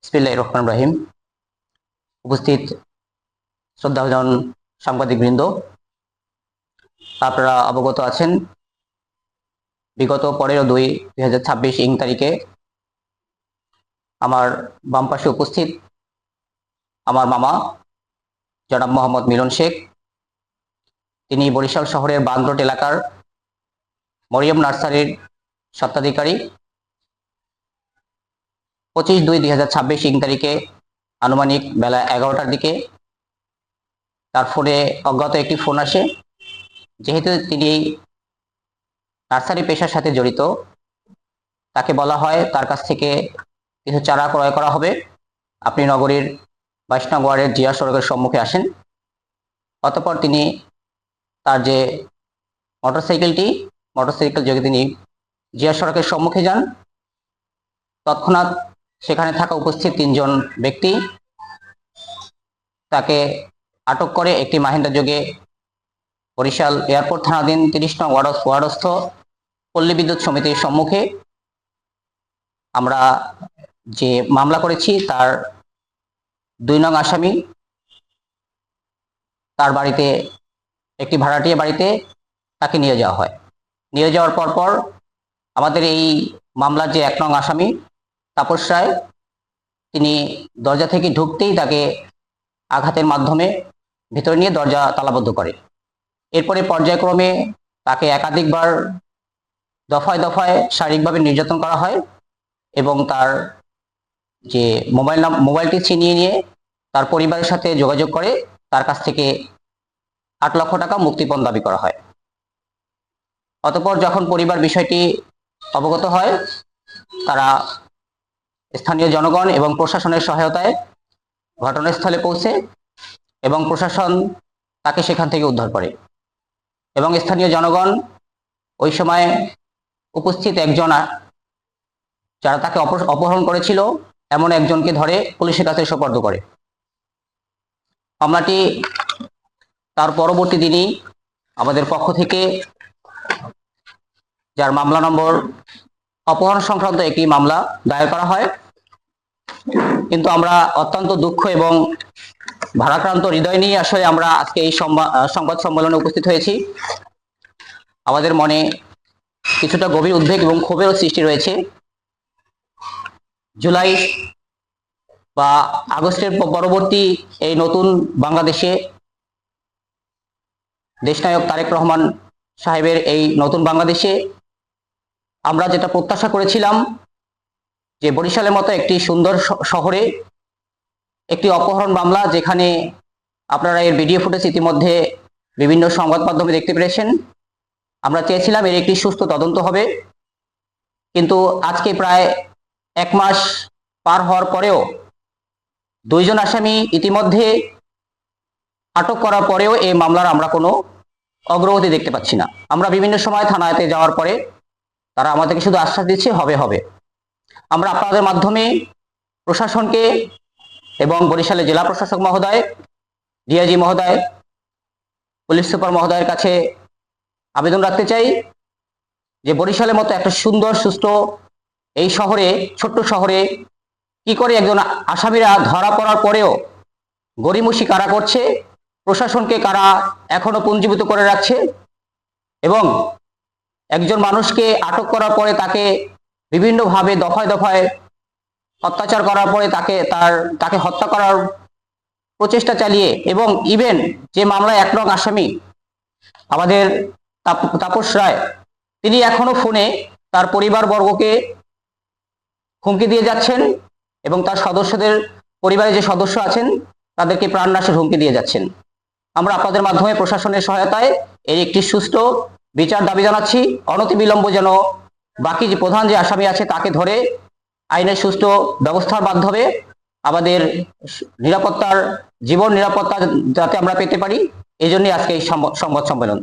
বিসমিল্লাহির রহমানির রহিম। উপস্থিত শ্রদ্ধাভাজন সাংবাদিকবৃন্দ, আপনারা অবগত আছেন বিগত 15/2/2026 ইং তারিখে আমার বাম পাশে উপস্থিত আমার মামা জনাব মোহাম্মদ মিলন শেখ, তিনি বরিশাল শহরের বান্দরট এলাকার মরিয়ম নার্সারির স্বত্বাধিকারী। 25/2/2026 ইং তারিখে আনুমানিক বেলা 11টার দিকে তার ফোনে অজ্ঞাত একটি ফোন আসে। যেহেতু তিনি নার্সারি পেশার সাথে জড়িত, তাকে বলা হয় তার কাছ থেকে কিছু চারা ক্রয় করা হবে, আপনি নগরীর 22 নং ওয়ার্ডের জিয়া সড়কের সম্মুখে আসেন। অতঃপর তিনি তার যে মোটরসাইকেল যোগে তিনি জিয়া সড়কের সম্মুখে যান। তৎক্ষণাৎ সেখানে থাকা উপস্থিত 3 জন ব্যক্তি তাকে আটক করে একটি মাহিন্দ্রা যোগে বরিশাল এয়ারপোর্ট থানাধীন 30 নং ওয়ার্ডস্থ পল্লী বিদ্যুৎ সমিতির সম্মুখে আমরা যে মামলা করেছি তার 2 নং আসামি, তার বাড়িতে একটি ভাড়াটিয়া বাড়িতে তাকে নিয়ে যাওয়া হয়। নিয়ে যাওয়ার পর আমাদের এই মামলার যে 1 নং আসামি তাপস রায়, তিনি দরজা থেকে ঢুকতেই তাকে আঘাতের মাধ্যমে ভিতরে নিয়ে দরজা তালাবদ্ধ করে। এরপরে পর্যায়ক্রমে তাকে একাধিকবার দফায় শারীরিকভাবে নির্যাতন করা হয় এবং তার যে মোবাইলটি ছিনিয়ে নিয়ে তার পরিবারের সাথে যোগাযোগ করে তার কাছ থেকে 8 লক্ষ টাকা মুক্তিপণ দাবি করা হয়। অতঃপর যখন পরিবার বিষয়টি অবগত হয়, তারা স্থানীয় জনগণ এবং প্রশাসনের সহায়তায় ঘটনাস্থলে পৌঁছে এবং প্রশাসন তাকে সেখান থেকে উদ্ধার করে এবং স্থানীয় জনগণ ওই সময় উপস্থিত একজন যারা তাকে অপহরণ করেছিল এমন একজনকে ধরে পুলিশের কাছে সোপর্দ করে। মামলাটি তার পরবর্তী দিনই আমাদের পক্ষ থেকে, যার মামলা নম্বর অপহরণ সংক্রান্ত একটি মামলা দায়ের করা হয়। কিন্তু আমরা অত্যন্ত দুঃখ এবং ভারাক্রান্ত হৃদয় নিয়ে আসলে আমরা আজকে এই সংবাদ সম্মেলনে উপস্থিত হয়েছি। আমাদের মনে কিছুটা গভীর উদ্বেগ এবং ক্ষোভেরও সৃষ্টি রয়েছে। জুলাই বা আগস্টের পরবর্তী এই নতুন বাংলাদেশে দেশনায়ক তারেক রহমান সাহেবের এই নতুন বাংলাদেশে আমরা যেটা প্রত্যাশা করেছিলাম যে বরিশালের মতো একটি সুন্দর শহরে একটি অপহরণ মামলা, যেখানে আপনারা এর ভিডিও ফুটেজ ইতিমধ্যে বিভিন্ন সংবাদ মাধ্যমে দেখতে পেরেছেন, আমরা চেয়েছিলাম এর একটি সুস্থ তদন্ত হবে। কিন্তু আজকে প্রায় 1 মাস পার হওয়ার পরেও 2 জন আসামি ইতিমধ্যে আটক করার পরেও এই মামলার আমরা কোনো অগ্রগতি দেখতে পাচ্ছি না। আমরা বিভিন্ন সময় থানাতে যাওয়ার পরে তারা আমাদেরকে শুধু আশ্বাস দিচ্ছে হবে। আমরা আপনাদের মাধ্যমে প্রশাসনকে এবং বরিশালের জেলা প্রশাসক মহোদয়, ডিআইজি মহোদয়, পুলিশ সুপার মহোদয়ের কাছে আবেদন রাখতে চাই যে বরিশালের মতো একটা সুন্দর সুস্থ এই শহরে, ছোট্ট শহরে কি করে একজন আসামিরা ধরা পড়ার পরেও গড়িমসি কারা করছে, প্রশাসনকে কারা এখনো পুঞ্জীভূত করে রাখছে এবং একজন মানুষকে আটক করার পরে তাকে বিভিন্নভাবে দফায় অত্যাচার করার পরে তাকে হত্যা করার প্রচেষ্টা চালিয়ে এবং ইভেন যে মামলায় 1 নং আসামি আমাদের তাপস রায়, তিনি এখনো ফোনে তার পরিবারবর্গকে হুমকি দিয়ে যাচ্ছেন এবং তার সদস্যদের, পরিবারের যে সদস্য আছেন তাদেরকে প্রাণনাশের হুমকি দিয়ে যাচ্ছেন। আমরা আপনাদের মাধ্যমে প্রশাসনের সহায়তায় এর একটি সুষ্ঠু বিচার দাবি জানাচ্ছি। অনতিবিলম্ব যেন বাকি যে প্রধান যে আসামি আছে তাকে ধরে আইনের সুষ্ঠু ব্যবস্থার মাধ্যমে আমাদের জীবন নিরাপত্তা যাতে আমরা পেতে পারি, এই জন্যই আজকে এই সংবাদ সম্মেলন।